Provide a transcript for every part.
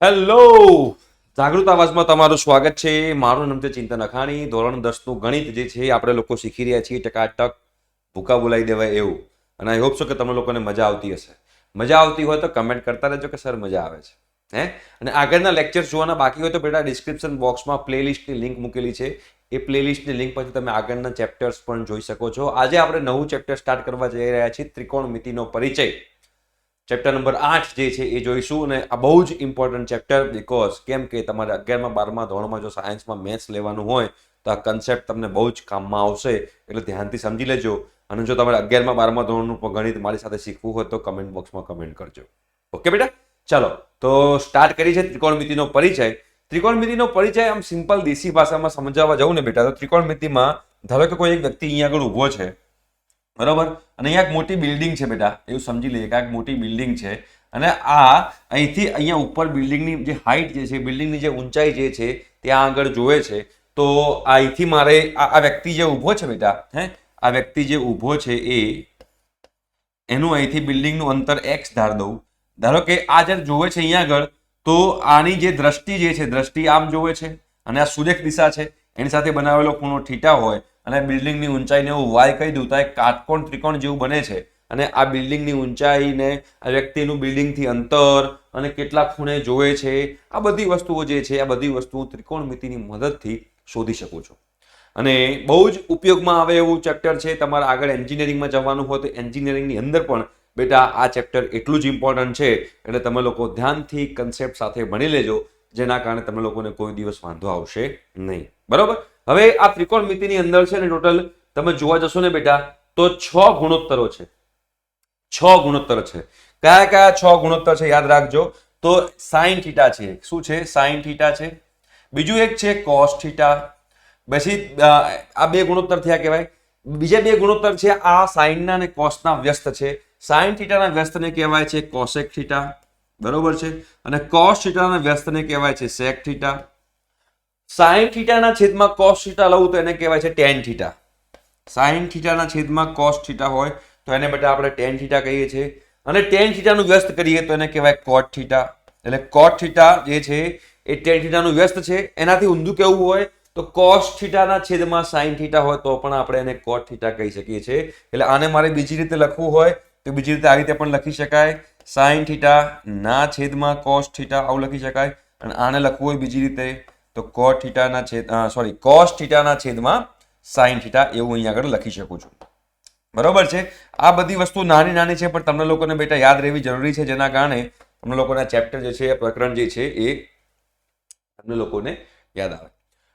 Hello, જાગૃત આવાજમાં તમારું સ્વાગત છે. મારું નામ છે ચિંતન અખાણી. ધોરણ 10 નું ગણિત જે છે આપણે લોકો શીખી રહ્યા છીએ ટકાટક, ભૂકા બોલાવી દેવાય એવું. અને આઈ હોપ છો કે તમે લોકોને મજા આવતી હશે. મજા આવતી હોય તો કમેન્ટ કરતા રહેજો કે સર મજા આવે છે. અને આગળના લેક્ચર્સ જોવાના બાકી હોય તો બેટા ડિસ્ક્રિપ્શન બોક્સમાં પ્લેલિસ્ટની લિંક મૂકેલી છે. એ પ્લેલિસ્ટની લિંક પરથી તમે આગળના ચેપ્ટર્સ પણ જોઈ શકો છો. આજે આપણે નવું ચેપ્ટર સ્ટાર્ટ કરવા જઈ રહ્યા છીએ, ત્રિકોણમિતિનો પરિચય. ચેપ્ટર નંબર 8 જે છે એ જોઈશું. અને આ બહુ જ ઇમ્પોર્ટન્ટ ચેપ્ટર, બીકોઝ કેમ કે તમારે 11મા 12મા ધોરણમાં જો સાયન્સમાં મેથ્સ લેવાનું હોય તો આ કન્સેપ્ટ તમને બહુ જ કામમાં આવશે, એટલે ધ્યાનથી સમજી લેજો. અને જો તમારે 11મા 12મા ધોરણનું ગણિત મારી સાથે શીખવું હોય તો કમેન્ટ બોક્સમાં કમેન્ટ કરજો. ઓકે બેટા, ચાલો તો સ્ટાર્ટ કરી છે ત્રિકોણમિતિનો પરિચય. ત્રિકોણમિતિનો પરિચય આમ સિમ્પલ દેશી ભાષામાં સમજાવવા જાઉં ને બેટા, તો ત્રિકોણમિતિમાં ધારો કે કોઈ એક વ્યક્તિ અહીંયા આગળ ઊભો છે, બરોબર, અને અહીંયા એક મોટી બિલ્ડિંગ છે બેટા, એવું સમજી લઈએ કે આ એક મોટી બિલ્ડિંગ છે. અને આ અહીંથી અહીંયા ઉપર બિલ્ડિંગની જે હાઈટ જે છે, બિલ્ડિંગની જે ઊંચાઈ જે છે ત્યાં આગળ જોવે છે. તો અહીંથી મારે આ વ્યક્તિ જે ઊભો છે બેટા, આ વ્યક્તિ જે ઊભો છે એનું અહીંથી બિલ્ડિંગનું અંતર x ધાર દઉં. ધારો કે આ જ્યારે જોવે છે અહીંયા આગળ, તો આની જે દ્રષ્ટિ જે છે, દ્રષ્ટિ આમ જોવે છે અને આ સુરેખ દિશા છે, એની સાથે બનાવેલો ખૂણો થીટા હોય અને બિલ્ડિંગની ઊંચાઈને હું y કહી દઉં તો એક કાટકોણ ત્રિકોણ જેવું બને છે. અને આ બિલ્ડિંગની ઊંચાઈને આ વ્યક્તિનું બિલ્ડિંગથી અંતર અને કેટલા ખૂણે જોવે છે, આ બધી વસ્તુઓ જે છે, આ બધી વસ્તુઓ ત્રિકોણમિતિની મદદથી શોધી શકું છું. અને બહુ જ ઉપયોગમાં આવે એવું ચેપ્ટર છે. તમારે આગળ એન્જિનિયરિંગમાં જવાનું હોય તો એન્જિનિયરિંગની અંદર પણ બેટા આ ચેપ્ટર એટલું જ ઇમ્પોર્ટન્ટ છે. એટલે તમે લોકો ધ્યાનથી કન્સેપ્ટ સાથે ભણી લેજો, જેના કારણે તમે લોકોને કોઈ દિવસ વાંધો આવશે નહીં. બરોબર. હવે આ ત્રિકોણમિતિની અંદર છે ને ટોટલ તમે જોવા જશો ને બેટા, તો 6 ગુણોત્તરો છે. 6 ગુણોત્તર છે. કયા કયા 6 ગુણોત્તર છે યાદ રાખજો. તો સાઇન થીટા છે. શું છે? સાઇન થીટા છે. બીજું એક છે કોસ થીટા. પછી આ બે ગુણોત્તર થયા કહેવાય. બીજા બે ગુણોત્તર છે આ સાઇનના અને કોસના વ્યસ્ત છે. સાઇન થીટાના વ્યસ્તને કહેવાય છે કોસેક થીટા, બરોબર છે. અને કોસ થીટાના વ્યસ્તને કહેવાય છે સેક થીટા. સાઇન થીટાના છેદમાં કોસ થીટા લઉં તો એને કહેવાય છે ટેન થીટા. સાઇન થીટાના છેદમાં કોસ થીટા હોય તો એને બેટા આપણે ટેન થીટા કહીએ છીએ. અને ટેન થીટાનું વ્યસ્ત કરીએ તો એને કહેવાય કોટ થીટા. એટલે કોટ થીટા જે છે એ ટેન થીટાનું વ્યસ્ત છે. એનાથી ઊંધું કેવું હોય તો કોસ થીટાના છેદમાં સાઇન થીટા હોય તો પણ આપણે એને કોટ થીટા કહી શકીએ છીએ. એટલે આને મારે બીજી રીતે લખવું હોય તો બીજી રીતે આ રીતે પણ લખી શકાય. સાઇન થીટા ના છેદમાં કોસ થીટા આવું લખી શકાય. અને આને લખવું હોય બીજી રીતે તો કોટ થીટાના કોસ થીટાના છેદમાં સાઇન થીટા એવું અહીંયા આગળ લખી શકું છું. બરોબર છે. આ બધી વસ્તુ નાની નાની છે પણ તમને લોકોને બેટા યાદ રહેવી જરૂરી છે, જેના કારણે તમને લોકોના ચેપ્ટર જે છે, પ્રકરણ જે છે એ તમને લોકોને યાદ આવે.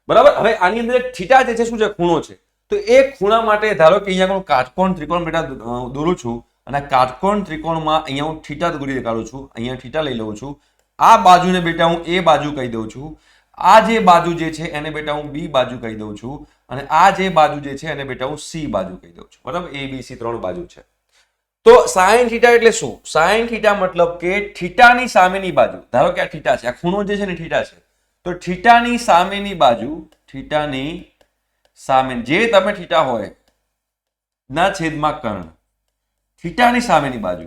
બરાબર. હવે આની અંદર એક થીટા જે છે શું છે? ખૂણો છે. તો એ ખૂણા માટે ધારો કે અહીંયા હું કાટકોણ ત્રિકોણ બેટા દોરું છું અને કાટકોણ ત્રિકોણમાં અહીંયા હું થીટા દોરી કાઢું છું. અહીંયા થીટા લઈ લઉં છું. આ બાજુને બેટા હું એ બાજુ કહી દઉં છું. આ જે બાજુ જે છે એને બેટા હું બી બાજુ કહી દઉં છું. અને આ જે બાજુ જે છે એને બેટા હું સી બાજુ કહી દઉં છું. બરાબર. એ બી સી 3 બાજુ છે. તો સાઇન થીટા એટલે શું? સાઇન થીટા મતલબ કે થીટાની સામેની બાજુ, ધારો કે આ થીટા છે, આ ખૂણો જે છે ને થીટા છે, તો થીટાની સામેની બાજુ, થીટાની સામે જે તમે થીટા હોય ના છેદમાં કર્ણ, થીટાની સામેની બાજુ,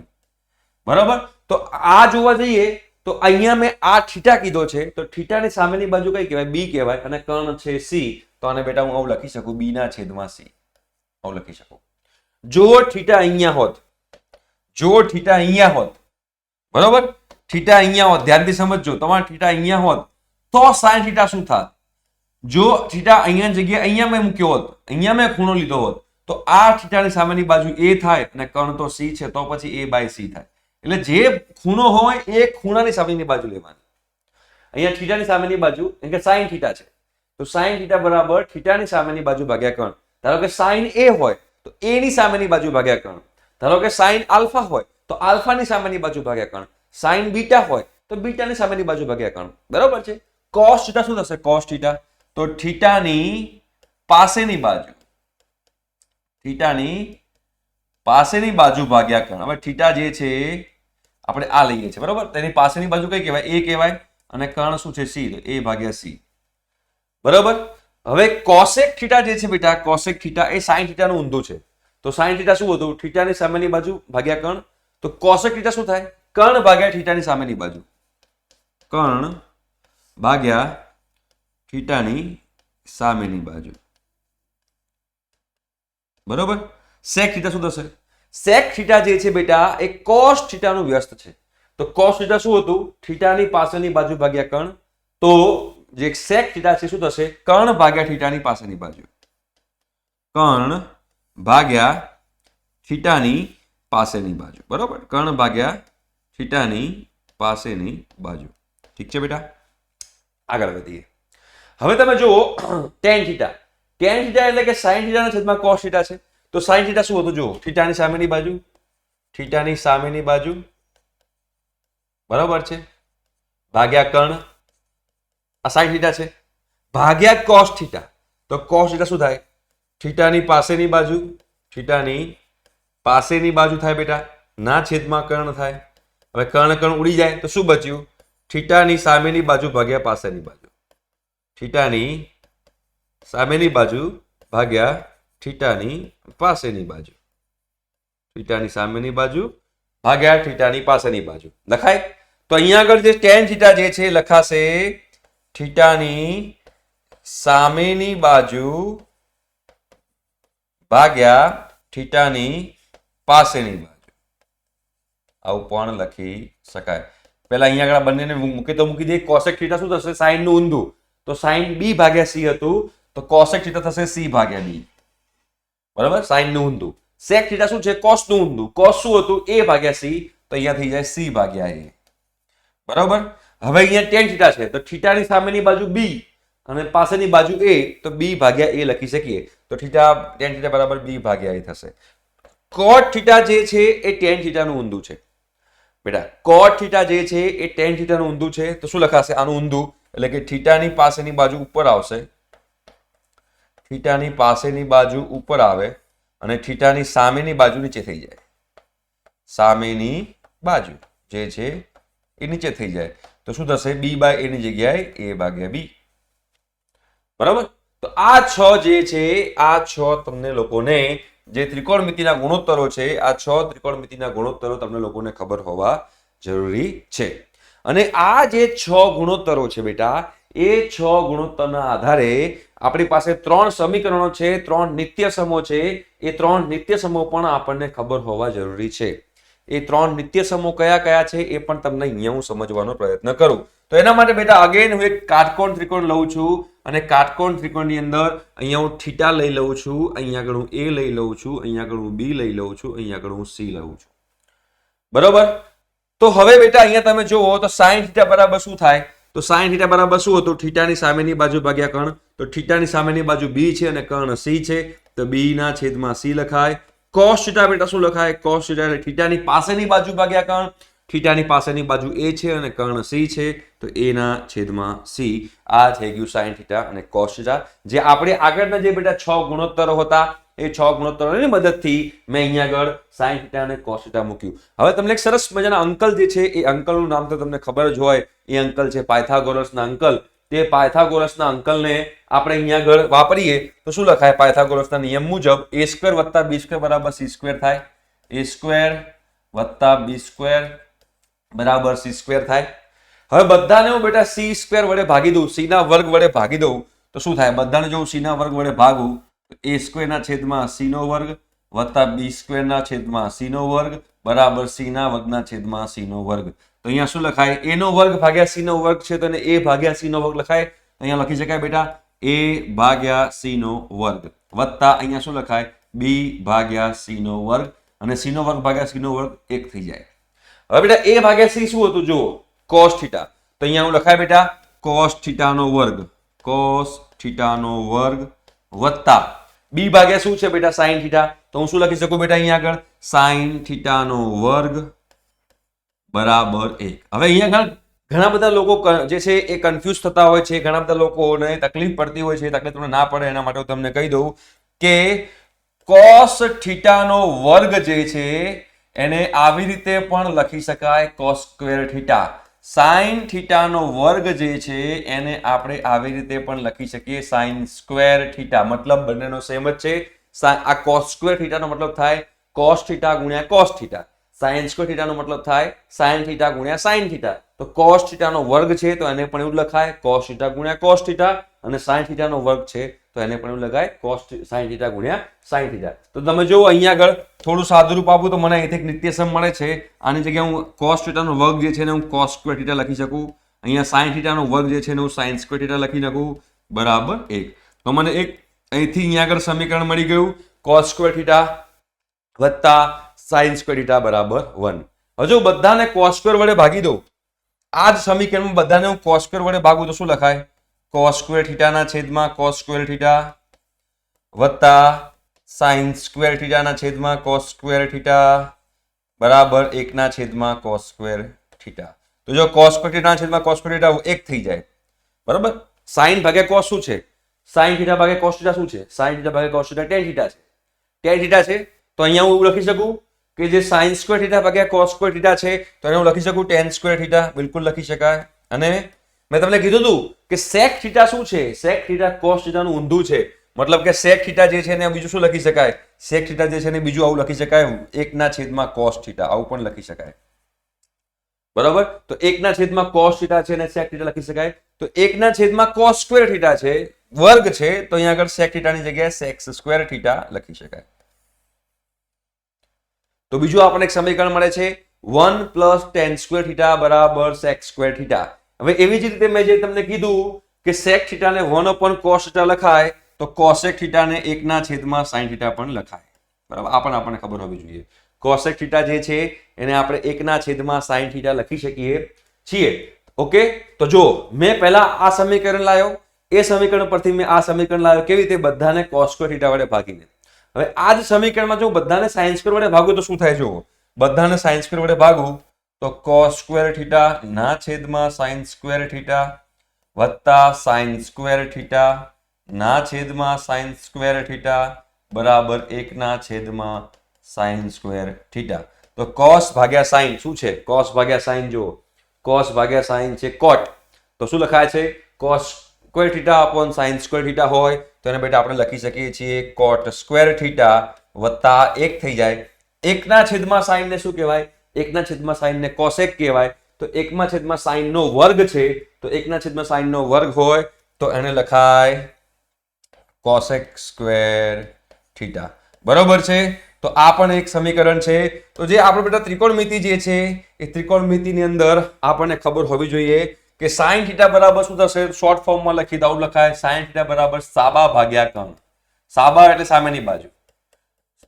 બરાબર. તો આ જોવા જઈએ તો અહીંયા મેં આ થીટા કીધો છે, તો થીટાની સામેની બાજુ કઈ કહેવાય? બી કહેવાય. અને કર્ણ છે સી, તો આને બેટા હું આવું લખી શકું, બી ના છેદમાં સી આવું લખી શકું. જો થીટા અહીંયા હોત, જો થીટા અહીંયા હોત, બરોબર, થીટા અહીંયા હોત, ધ્યાનથી સમજજો, તમારે થીટા અહીંયા હોત તો સાઇન થીટા શું થાત? જો થીટા અહીંયા જગ્યાએ અહીંયા મેં મૂક્યો હોત, અહીંયા મેં ખૂણો લીધો હોત, તો આ થીટાની સામેની બાજુ એ થાય અને કર્ણ તો સી છે, તો પછી એ બાય સી થાય. એટલે જે ખૂણો હોય એ ખૂણાની સામેની બાજુ લેવાની. અહીંયા થીટાની સામેની બાજુ એટલે કે સાઇન થીટા છે, તો સાઇન થીટા બરાબર થીટાની સામેની બાજુ ભાગ્યા કર્ણ. ધારો કે સાઇન એ હોય તો એ ની સામેની બાજુ ભાગ્યા કર્ણ. ધારો કે સાઇન આલ્ફા હોય તો આલ્ફાની સામેની બાજુ ભાગ્યા કર્ણ. સાઇન બીટા હોય તો બીટાની સામેની બાજુ ભાગ્યા કર્ણ. બરાબર છે. કોસ થીટા શું થશે? કોસ થીટા તો થીટાની પાસેની બાજુ, થીટાની પાસેની બાજુ ભાગ્યા કર્ણ. હવે થીટા જે છે આપણે આ લઈએ છીએ, બરાબર. તેની પાસેની બાજુ કઈ કહેવાય? એ કહેવાય. અને કર્ણ શું છે? સી, તો એ ભાગ્યા સી. બરાબર. હવે કોસેક થીટા જે છે બેટા, કોસેક થીટા એ સાઇન થીટાનું ઊંધું છે. તો સાઇન થીટા શું હતું? થીટાની સામેની બાજુ ભાગ્યા કર્ણ. તો કોસેક થીટા શું થાય? કર્ણ ભાગ્યા થીટાની સામેની બાજુ. કર્ણ ભાગ્યા થીટાની સામેની બાજુ. બરોબર. સેક થીટા શું થશે? સેક થીટા જે છે બેટા એ કોસ થીટાનું વ્યસ્ત છે. તો કોસ થીટા શું હતું? થીટાની પાસેની બાજુ ભાગ્યા કર્ણ. તો જે સેક થીટા છે શું થશે? કર્ણ ભાગ્યા થીટાની પાસેની બાજુ. કર્ણ ભાગ્યા થીટાની પાસેની બાજુ. બરોબર. કર્ણ ભાગ્યા થીટાની પાસેની બાજુ. ઠીક છે બેટા. આગળ વધીએ. હવે તમે જુઓ tan થીટા. tan થીટા એટલે કે sin થીટાના છેદમાં cos થીટા છે. તો sin થીટા શું હતું? જુઓ થીટાની સામેની બાજુ, થીટાની સામેની બાજુ, બરાબર છે, ભાગ્યા કર્ણ, આ sin થીટા છે, ભાગ્યા cos થીટા. તો cos થીટા શું થાય? થીટાની પાસેની બાજુ, થીટાની પાસેની બાજુ થાય બેટા, ના છેદમાં કર્ણ થાય. હવે કર્ણ કર્ણ ઉડી જાય તો શું બચ્યું? થીટાની સામેની બાજુ ભાગ્યા પાસેની બાજુ, થીટાની સામેની બાજુ ભાગ્યા થીટાની પાસેની બાજુ, થીટાની સામેની બાજુ ભાગ્યા થીટાની પાસેની બાજુ લખાય. તો અહીંયા આગળ જે tan થીટા જે છે લખાશે થીટાની સામેની બાજુ ભાગ્યા થીટાની પાસેની બાજુ. આવું પણ લખી શકાય. પહેલા અહીંયા આગળ બંનેને મૂકી તો મૂકી દઈએ. કોસેક થીટા શું થશે? સાઇન નું ઊંધું. તો સાઇન બી ભાગ્યા સી હતું, તો કોસેક થીટા થશે સી ભાગ્યા બી. બરાબર. સાઇન નું ઊંધું. સેક થીટા શું છે? કોસ નું ઊંધું. કોસ શું હતું? એ ભાગ્યા સી. તો અહીંયા થઈ જાય સી ભાગ્યા એ. બરાબર. હવે અહીંયા tan થીટા છે તો થીટાની સામેની બાજુ બી અને પાસેની બાજુ એ, તો બી ભાગ્યા એ લખી શકીએ. તો થીટા tan થીટા બરાબર બી ભાગ્યા એ થશે. cot થીટા જે છે એ tan થીટાનું ઊંધું છે બેટા. cot થીટા જે છે એ tan થીટાનું ઊંધું છે. તો શું લખાશે? આનું ઊંધું એટલે કે થીટાની પાસેની બાજુ ઉપર આવશે, થીટાની પાસેની બાજુ ઉપર આવે અને થીટાની સામેની બાજુ નીચે થઈ જાય. સામેની બાજુ જે છે એ નીચે થઈ જાય. તો શું થશે? બી બાય એ ની જગ્યાએ એ ભાગ્યા બી. બરાબર. તો આ 6 જે છે, આ 6 તમને લોકોને જે ત્રિકોણમિતિના ગુણોત્તરો છે, આ 6 ત્રિકોણમિતિના ગુણોત્તરો તમને લોકોને ખબર હોવા જરૂરી છે. અને આ જે 6 ગુણોત્તરો છે બેટા, એ 6 ગુણોત્તરના આધારે આપણી પાસે 3 સમીકરણો છે, 3 નિત્ય સમો છે. એ 3 નિત્ય સમો પણ આપણને ખબર હોવા જરૂરી છે. એ 3 નિત્ય સમો કયા કયા છે એ પણ તમને અહીંયા હું સમજવાનો પ્રયત્ન કરું. તો એના માટે બેટા અગેન હું એક કાટકોણ ત્રિકોણ લઉં છું અને કાટકોણ ત્રિકોણની અંદર અહીંયા હું થીટા લઈ લઉં છું, અહીંયા આગળ હું એ લઈ લઉં છું, અહીંયા આગળ હું બી લઈ લઉં છું, અહીંયા આગળ હું સી લઉં છું. બરોબર. તો હવે બેટા અહીંયા તમે જુઓ તો sin થીટા બરાબર શું થાય? તો sin થીટા બરાબર શું હતું? થીટાની સામેની બાજુ ભાગ્યા કર્ણ. તો થીટાની સામેની બાજુ બી છે અને કર્ણ સી છે, તો બી ના છેદમાં સી લખાય. cos થીટા બેટા શું લખાય? cos થીટા એટલે થીટાની પાસેની બાજુ ભાગ્યા કર્ણ. થીટાની પાસેની બાજુ એ છે અને કર્ણ સી છે, તો એ ના છેદમાં સી. આ થઈ ગયું sin થીટા અને cos થીટા. જે આપણે આગળના જે બેટા 6 ગુણોત્તરો હતા એ 6 ગુણોત્તરોની મદદથી મેં અહીંયા આગળ sin થીટા અને cos થીટા મૂક્યું. હવે તમને એક સરસ મજાના અંકલ જે છે, એ અંકલનું નામ તો તમને ખબર જ હોય. એ અંકલ છે પાયથાગોરસના અંકલ. તે પાયથાગોરસના અંકલને આપણે અહીંયા આગળ વાપરીએ તો શું લખાય? પાયથાગોરસના નિયમ મુજબ a² + b² બરાબર c² થાય. a² + b² બરાબર c² થાય. હવે બધાને હું બેટા c² વડે ભાગી દઉં, c ના વર્ગ વડે ભાગી દઉં તો શું થાય? બધાને જો હું c ના વર્ગ વડે ભાગું તો a² ના છેદમાં c નો વર્ગ વત્તા b² ના છેદમાં c નો વર્ગ બરાબર c ના વર્ગના છેદમાં c નો વર્ગ. તો અહીંયા શું લખાય? a નો વર્ગ ભાગ્યા c નો વર્ગ છે, તો એને a ભાગ્યા c નો વર્ગ લખાય. અહીંયા લખી શકાય બેટા a ભાગ્યા c નો વર્ગ વત્તા અહીંયા શું લખાય? b ભાગ્યા c નો વર્ગ, અને c નો વર્ગ ભાગ્યા c નો વર્ગ 1 થઈ જાય. હવે બેટા a ભાગ્યા c શું હતું? જુઓ cos થીટા. તો અહીંયા હું લખાય બેટા cos થીટાનો વર્ગ, cos થીટાનો વર્ગ વત્તા b ભાગ્યા શું છે બેટા? sin theta. તો હું શું લખી શકું બેટા અહીંયા આગળ? sin થીટાનો વર્ગ બરાબર 1. હવે અહીંયા આગળ ઘણા બધા લોકો જે છે એ કન્ફ્યુઝ થતા હોય છે, ઘણા બધા લોકોને તકલીફ પડતી હોય છે. તકલીફ તમને ના પડે એના માટે હું તમને કહી દઉં કે cos થીટાનો વર્ગ જે છે એને આવી રીતે પણ લખી શકાય cos² થીટા. sin થીટાનો વર્ગ જે છે એને આપણે આવી રીતે પણ લખી શકીએ sin² થીટા. મતલબ બંનેનો સેમ જ છે. આ cos² થીટાનો મતલબ થાય cos થીટા ગુણ્યા cos થીટા. સાઇન સ્ક્વેર થીટાનો મતલબ થાય સાઇન થીટા ગુણ્યા સાઇન થીટા. તો કોસ થીટાનો વર્ગ છે તો એને પણ એવું લખાય કોસ થીટા ગુણ્યા કોસ થીટા, અને સાઇન થીટાનો વર્ગ છે તો એને પણ એવું લખાય કોસ સાઇન થીટા ગુણ્યા સાઇન થીટા. તો તમે જો અહીંયા આગળ થોડું સાદું રૂપ આપું તો મને અહીંથી એક નિત્યસમ મળે છે. આની જગ્યાએ હું કોસ થીટાનો વર્ગ જે છે ને હું કોસ સ્ક્વેર થીટા લખી શકું. અહીંયા સાઇન થીટાનો વર્ગ જે છે ને હું સાઇન સ્ક્વેર થીટા લખી શકું બરાબર 1. તો મને એક અહીંથી અહીંયા આગળ સમીકરણ મળી ગયું કોસ સ્ક્વેર થીટા વત્તા સાઇન સ્ક્વેર થીટા બરાબર 1. હજુ બધાને કોસ સ્ક્વેર વડે ભાગી દઉં. આ જ સમીકરણમાં બધાને હું કોસ સ્ક્વેર વડે ભાગું તો શું લખાય? કોસ સ્ક્વેર થીટાના છેદમાં કોસ સ્ક્વેર થીટા વત્તા સાઇન સ્ક્વેર થીટાના છેદમાં કોસ સ્ક્વેર થીટા બરાબર 1 ના છેદમાં કોસ સ્ક્વેર થીટા. તો જો કોસ સ્ક્વેર થીટાના છેદમાં કોસ સ્ક્વેર થીટા 1 થઈ જાય બરાબર. સાઇન ભાગ્યા કોસ શું છે? સાઇન થીટા ભાગ્યા કોસ થીટા શું છે? સાઇન થીટા ભાગ્યા કોસ થીટા tan થીટા છે. tan થીટા છે તો અહીંયા હું લખી શકું કે જે સાઇન સ્ક્વેર થીટા ભાગ્યા કોસ સ્ક્વેર થીટા છે તો એને હું લખી શકું tan સ્ક્વેર થીટા. બિલકુલ લખી શકાય. અને મેં તમને કીધું હતું કે sec થીટા શું છે? sec થીટા કોસ થીટાનું ઊંધું છે. મતલબ કે sec થીટા જે છે ને બીજું શું લખી શકાય? sec થીટા જે છે ને બીજું આવું લખી શકાય 1 ના છેદમાં cos થીટા, આવું પણ લખી શકાય બરાબર. તો 1 ના છેદમાં cos થીટા છે ને sec થીટા લખી શકાય. તો 1 ના છેદમાં cos સ્ક્વેર થીટા છે વર્ગ છે તો અહીંયા આગળ sec થીટાની જગ્યાએ sec સ્ક્વેર થીટા લખી શકાય. તો બીજું આપણને એક સમીકરણ મળે છે 1 + tan સ્ક્વેર થીટા બરાબર sec સ્ક્વેર થીટા. હવે એવી જ રીતે મેં જે તમને કીધું કે sec થીટાને 1 cos થીટા લખાય તો cosec થીટાને 1 ના છેદમાં sin થીટા પણ લખાય બરાબર. આ પણ આપણને ખબર હોવી જોઈએ. cosec થીટા જે છે એને આપણે 1 ના છેદમાં sin થીટા લખી શકીએ છીએ. ઓકે. તો જો મેં પહેલા આ સમીકરણ લાવ્યો, એ સમીકરણ પરથી મેં આ સમીકરણ લાવ્યો કેવી રીતે? બધાને cos સ્ક્વેર થીટા વડે ભાગીને. હવે આ જ સમીકરણમાં જો બધાને sin સ્ક્વેર વડે ભાગું તો શું થાય? જો બધાને sin સ્ક્વેર વડે ભાગું તો cos સ્ક્વેર થીટા ના છેદમાં sin સ્ક્વેર થીટા વત્તા sin સ્ક્વેર થીટા ના છેદમાં sin સ્ક્વેર થીટા બરાબર 1 ના છેદમાં sin સ્ક્વેર થીટા. તો cos ભાગ્યા sin શું છે? cos ભાગ્યા sin જો cos ભાગ્યા sin છે cot. તો શું લખાય છે? cos square theta upon sin square theta હોય તો એને બેટા આપણે લખી શકીએ છીએ cot સ્ક્વેર થીટા વત્તા 1 થઈ જાય. 1 ના છેદમાં sin ને શું કહેવાય? 1 ના છેદમાં sin ને cosec કહેવાય. તો 1 ના છેદમાં sin નો વર્ગ છે તો 1 ના છેદમાં sin નો વર્ગ હોય તો એને લખાય cosec સ્ક્વેર થીટા બરોબર છે. તો આ પણ એક સમીકરણ છે. તો જે આપણે બેટા ત્રિકોણમિતિ જે છે એ ત્રિકોણમિતિની અંદર આપણને ખબર હોવી જોઈએ કે sin થીટા બરાબર શું થશે? શોર્ટ ફોર્મમાં લખી દઉં લખાય sin થીટા બરાબર સાબા ભાગ્યા કર્ણ. સાબા એટલે સામેની બાજુ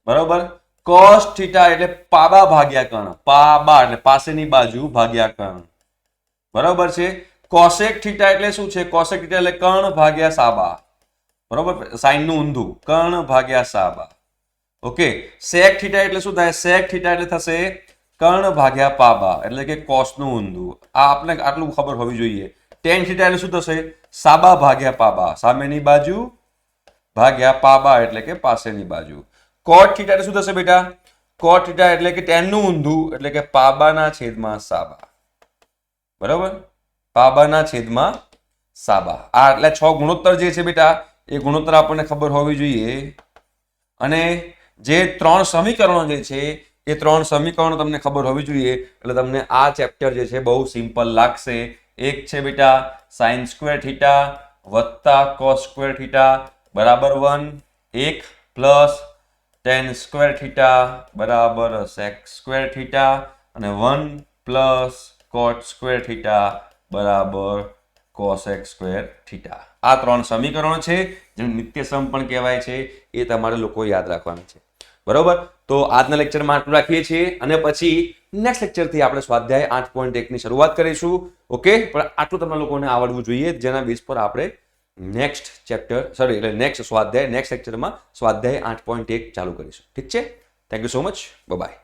બરોબર. cos થીટા એટલે પાબા ભાગ્યા કર્ણ. પાબા એટલે પાસેની બાજુ ભાગ્યા કર્ણ બરોબર છે. cosec થીટા એટલે શું છે? cosec થીટા એટલે કર્ણ ભાગ્યા સાબા બરોબર. સાઇન નું ઊંધું કર્ણ ભાગ્યા સાબા. ઓકે. sec થીટા એટલે શું થાય? sec થીટા એટલે થશે કર્ણ ભાગ્યા પાબા એટલે કે cos નું ઊંધું. આ આપણે આટલું ખબર હોવી જોઈએ. tan થીટા એટલે શું થશે? સાબા ભાગ્યા પાબા, સામેની બાજુ ભાગ્યા પાબા એટલે કે પાસેની બાજુ. cot થીટા એટલે શું થશે બેટા? cot થીટા એટલે કે tan નું ઊંધું એટલે કે પાબાના છેદમાં સાબા બરાબર. પાબાના છેદમાં સાબા. આ એટલે 6 ગુણોત્તર જે છે બેટા એ ગુણોત્તર આપણને ખબર હોવી જોઈએ. અને જે 3 સમીકરણો જે છે એ 3 સમીકરણો તમને ખબર હોવી જોઈએ એટલે તમને આ ચેપ્ટર જે છે બહુ સિમ્પલ લાગશે. એક છે બેટા sin સ્ક્વેર થીટા વત્તા cos સ્ક્વેર થીટા બરાબર 1, 1 પ્લસ tan સ્ક્વેર થીટા બરાબર sec સ્ક્વેર થીટા અને 1 પ્લસ cot સ્ક્વેર થીટા બરાબર cosec સ્ક્વેર થીટા. આ 3 સમીકરણો છે જેને નિત્યસમ પણ કહેવાય છે. એ તમારે લોકો યાદ રાખવાના છે બરોબર. તો આજના લેક્ચરમાં આટલું રાખીએ છીએ અને પછી નેક્સ્ટ લેક્ચરથી આપણે સ્વાધ્યાય 8.1 ની શરૂઆત કરીશું. ઓકે. પણ આટલું તમને લોકોને આવડવું જોઈએ જેના બેઝ પર આપણે નેક્સ્ટ સ્વાધ્યાય નેક્સ્ટ લેક્ચરમાં સ્વાધ્યાય 8.1 ચાલુ કરીશું. ઠીક છે. Thank you so much. By.